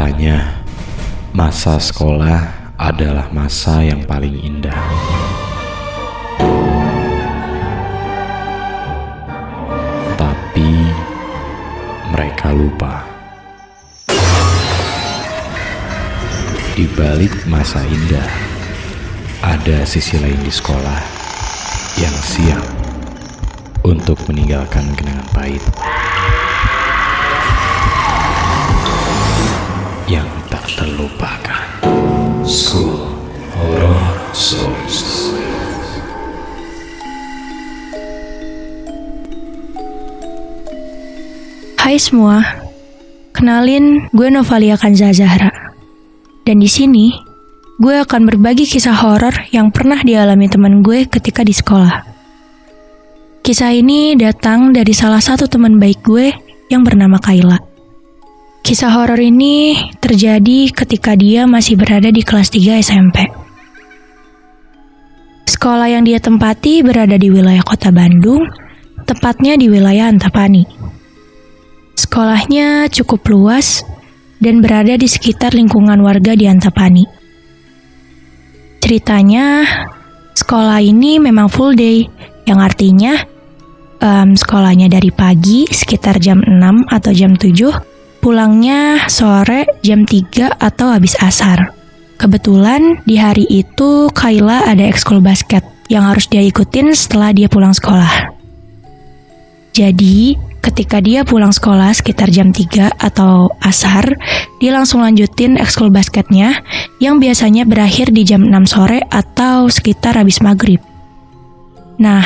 Katanya, masa sekolah adalah masa yang paling indah. Tapi mereka lupa. Di balik masa indah, ada sisi lain di sekolah yang siap untuk meninggalkan kenangan pahit yang tak terlupakan. School Horror Stories. Hai semua, kenalin gue Novalia Kanza Zahra. Dan di sini gue akan berbagi kisah horor yang pernah dialami teman gue ketika di sekolah. Kisah ini datang dari salah satu teman baik gue yang bernama Kayla. Kisah horor ini terjadi ketika dia masih berada di kelas 3 SMP. Sekolah yang dia tempati berada di wilayah kota Bandung, tepatnya di wilayah Antapani. Sekolahnya cukup luas dan berada di sekitar lingkungan warga di Antapani. Ceritanya, sekolah ini memang full day, yang artinya sekolahnya dari pagi sekitar jam 6 atau jam 7, pulangnya sore jam 3 atau habis asar. Kebetulan di hari itu Kayla ada ekskul basket yang harus dia ikutin setelah dia pulang sekolah. Jadi, ketika dia pulang sekolah sekitar jam 3 atau asar, dia langsung lanjutin ekskul basketnya yang biasanya berakhir di jam 6 sore atau sekitar habis maghrib. Nah,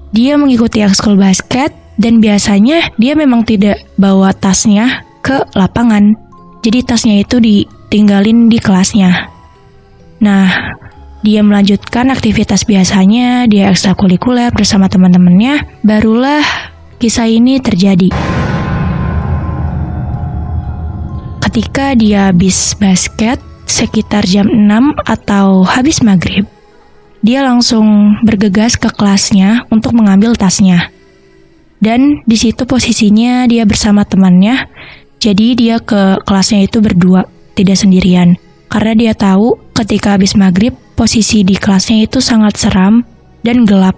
dia mengikuti ekskul basket dan biasanya dia memang tidak bawa tasnya ke lapangan. Jadi tasnya itu ditinggalin di kelasnya. Nah, dia melanjutkan aktivitas biasanya, dia ekstrakurikuler bersama teman-temannya, barulah kisah ini terjadi. Ketika dia habis basket sekitar jam 6 atau habis maghrib, dia langsung bergegas ke kelasnya untuk mengambil tasnya. Dan di situ posisinya dia bersama temannya. Jadi dia ke kelasnya itu berdua, tidak sendirian. Karena dia tahu ketika habis maghrib, posisi di kelasnya itu sangat seram dan gelap.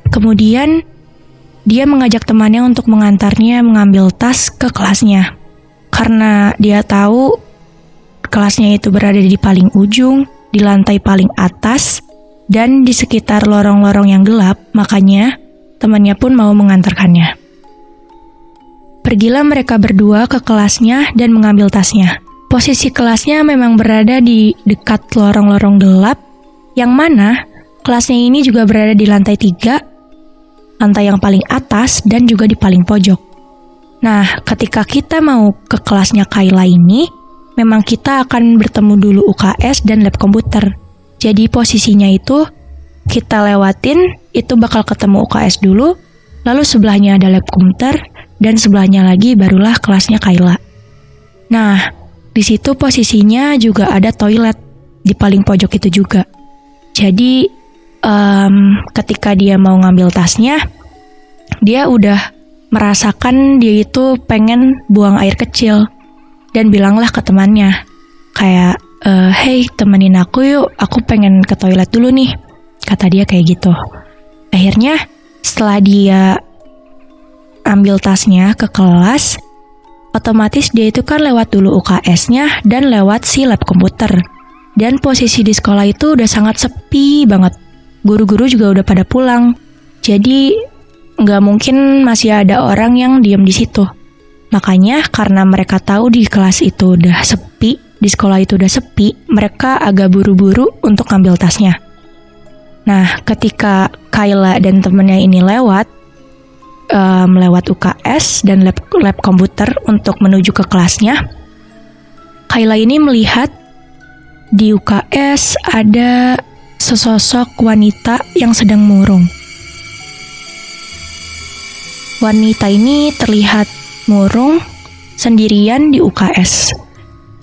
Kemudian, dia mengajak temannya untuk mengantarnya mengambil tas ke kelasnya. Karena dia tahu kelasnya itu berada di paling ujung, di lantai paling atas, dan di sekitar lorong-lorong yang gelap, makanya temannya pun mau mengantarkannya. Pergilah mereka berdua ke kelasnya dan mengambil tasnya. Posisi kelasnya memang berada di dekat lorong-lorong gelap, yang mana kelasnya ini juga berada di lantai 3, lantai yang paling atas dan juga di paling pojok. Nah, ketika kita mau ke kelasnya Kayla ini, memang kita akan bertemu dulu UKS dan lab komputer. Jadi posisinya itu kita lewatin, itu bakal ketemu UKS dulu, lalu sebelahnya ada lab komputer, dan sebelahnya lagi barulah kelasnya Kayla. Nah, di situ posisinya juga ada toilet di paling pojok itu juga. Jadi, ketika dia mau ngambil tasnya, dia udah merasakan dia itu pengen buang air kecil. Dan bilanglah ke temannya, kayak, hey temenin aku yuk, aku pengen ke toilet dulu nih. Kata dia kayak gitu. Akhirnya, setelah dia ambil tasnya ke kelas, otomatis dia itu kan lewat dulu UKS-nya dan lewat si lab komputer. Dan posisi di sekolah itu udah sangat sepi banget. Guru-guru juga udah pada pulang. Jadi nggak mungkin masih ada orang yang diam di situ. Makanya karena mereka tahu di kelas itu udah sepi, di sekolah itu udah sepi, mereka agak buru-buru untuk ngambil tasnya. Nah, ketika Kayla dan temennya ini lewat UKS dan lab komputer untuk menuju ke kelasnya, Kayla ini melihat di UKS ada sesosok wanita yang sedang murung. Wanita ini terlihat murung sendirian di UKS.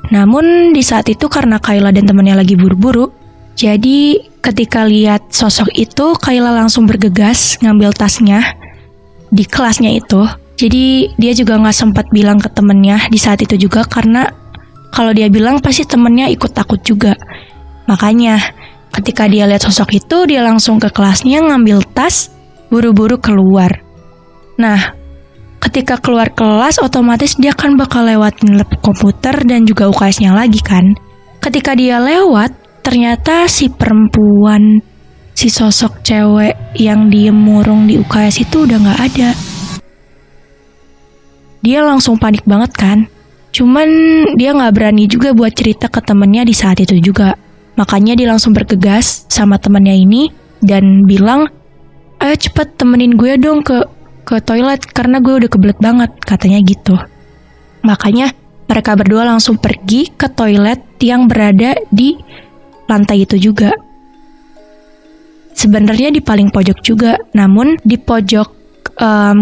Namun di saat itu karena Kayla dan temannya lagi buru-buru, jadi ketika lihat sosok itu, Kayla langsung bergegas ngambil tasnya di kelasnya itu, Jadi dia juga nggak sempat bilang ke temennya di saat itu juga, karena kalau dia bilang pasti temennya ikut takut juga. Makanya ketika dia lihat sosok itu, dia langsung ke kelasnya ngambil tas, buru-buru keluar. Nah, ketika keluar kelas otomatis dia kan bakal lewatin lab komputer dan juga UKS-nya lagi kan. Ketika dia lewat, ternyata si perempuan, si sosok cewek yang diem murung di UKS itu udah nggak ada. Dia langsung panik banget kan. Cuman dia nggak berani juga buat cerita ke temennya di saat itu juga. Makanya dia langsung bergegas sama temennya ini dan bilang, ayo cepet temenin gue dong ke toilet karena gue udah kebelet banget, katanya gitu. Makanya mereka berdua langsung pergi ke toilet yang berada di lantai itu juga. Sebenarnya di paling pojok juga, namun di pojok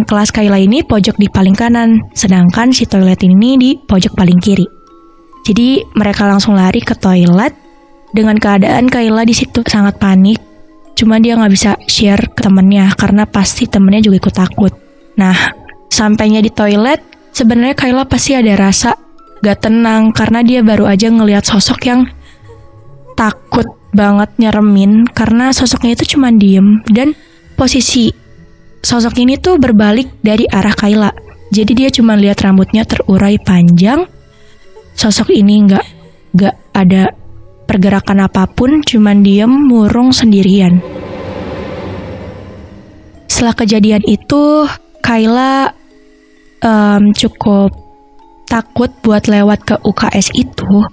kelas Kayla ini pojok di paling kanan, sedangkan si toilet ini di pojok paling kiri. Jadi mereka langsung lari ke toilet dengan keadaan Kayla di situ sangat panik. Cuma dia nggak bisa share ke temennya karena pasti temennya juga ikut takut. Nah, sampainya di toilet, sebenarnya Kayla pasti ada rasa gak tenang karena dia baru aja ngelihat sosok yang takut banget nyeremin karena sosoknya itu cuma diem dan posisi sosok ini tuh berbalik dari arah Kayla. Jadi dia cuma lihat rambutnya terurai panjang. Sosok ini nggak ada pergerakan apapun, cuma diem murung sendirian. Setelah kejadian itu, Kayla cukup takut buat lewat ke UKS itu.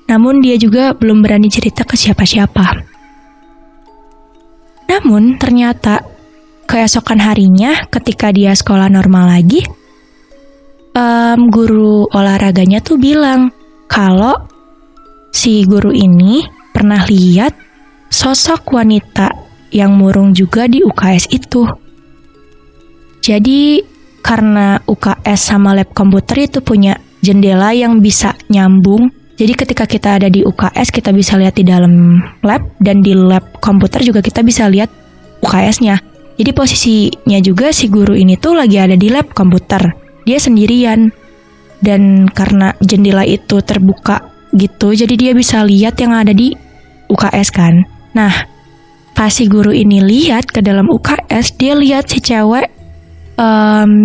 Namun dia juga belum berani cerita ke siapa-siapa. Namun ternyata keesokan harinya ketika dia sekolah normal lagi, guru olahraganya tuh bilang kalau si guru ini pernah lihat sosok wanita yang murung juga di UKS itu. Jadi karena UKS sama lab komputer itu punya jendela yang bisa nyambung, jadi ketika kita ada di UKS kita bisa lihat di dalam lab, dan di lab komputer juga kita bisa lihat UKS-nya. Jadi posisinya juga si guru ini tuh lagi ada di lab komputer. Dia sendirian. Dan karena jendela itu terbuka gitu, jadi dia bisa lihat yang ada di UKS kan. Nah, pas si guru ini lihat ke dalam UKS, dia lihat si cewek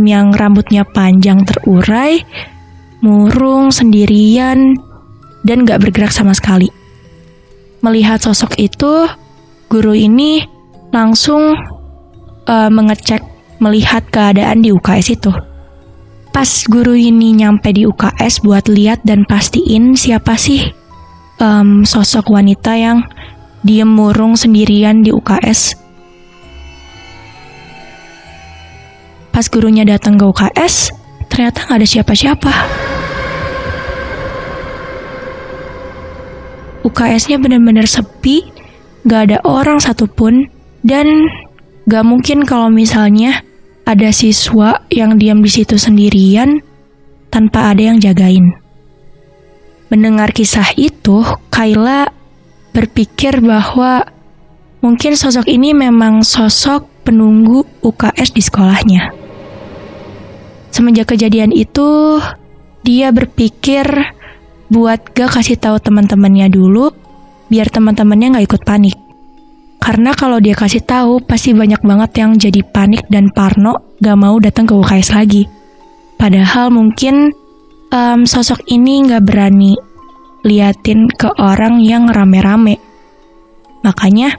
yang rambutnya panjang terurai, murung sendirian, dan gak bergerak sama sekali. Melihat sosok itu, guru ini langsung mengecek, melihat keadaan di UKS itu. Pas guru ini nyampe di UKS buat lihat dan pastiin siapa sih sosok wanita yang diem murung sendirian di UKS. Pas gurunya datang ke UKS, ternyata gak ada siapa-siapa. UKS-nya benar-benar sepi, gak ada orang satupun, dan gak mungkin kalau misalnya ada siswa yang diam di situ sendirian tanpa ada yang jagain. Mendengar kisah itu, Kayla berpikir bahwa mungkin sosok ini memang sosok penunggu UKS di sekolahnya. Semenjak kejadian itu, dia berpikir buat gak kasih tahu teman-temannya dulu, biar teman-temannya gak ikut panik. Karena kalau dia kasih tahu, pasti banyak banget yang jadi panik dan parno, gak mau datang ke UKS lagi. Padahal mungkin sosok ini gak berani liatin ke orang yang rame-rame. Makanya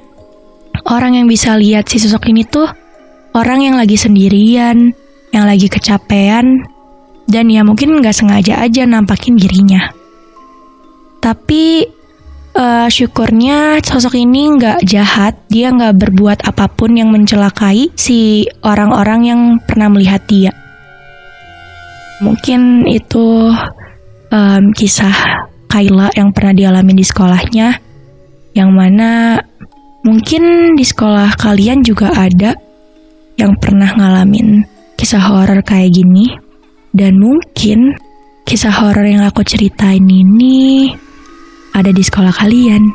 orang yang bisa lihat si sosok ini tuh orang yang lagi sendirian, yang lagi kecapean, dan ya mungkin gak sengaja aja nampakin dirinya. Tapi syukurnya sosok ini gak jahat, dia gak berbuat apapun yang mencelakai si orang-orang yang pernah melihat dia. Mungkin itu kisah Kayla yang pernah dialami di sekolahnya, yang mana mungkin di sekolah kalian juga ada yang pernah ngalamin kisah horor kayak gini. Dan mungkin kisah horor yang aku ceritain ini ada di sekolah kalian.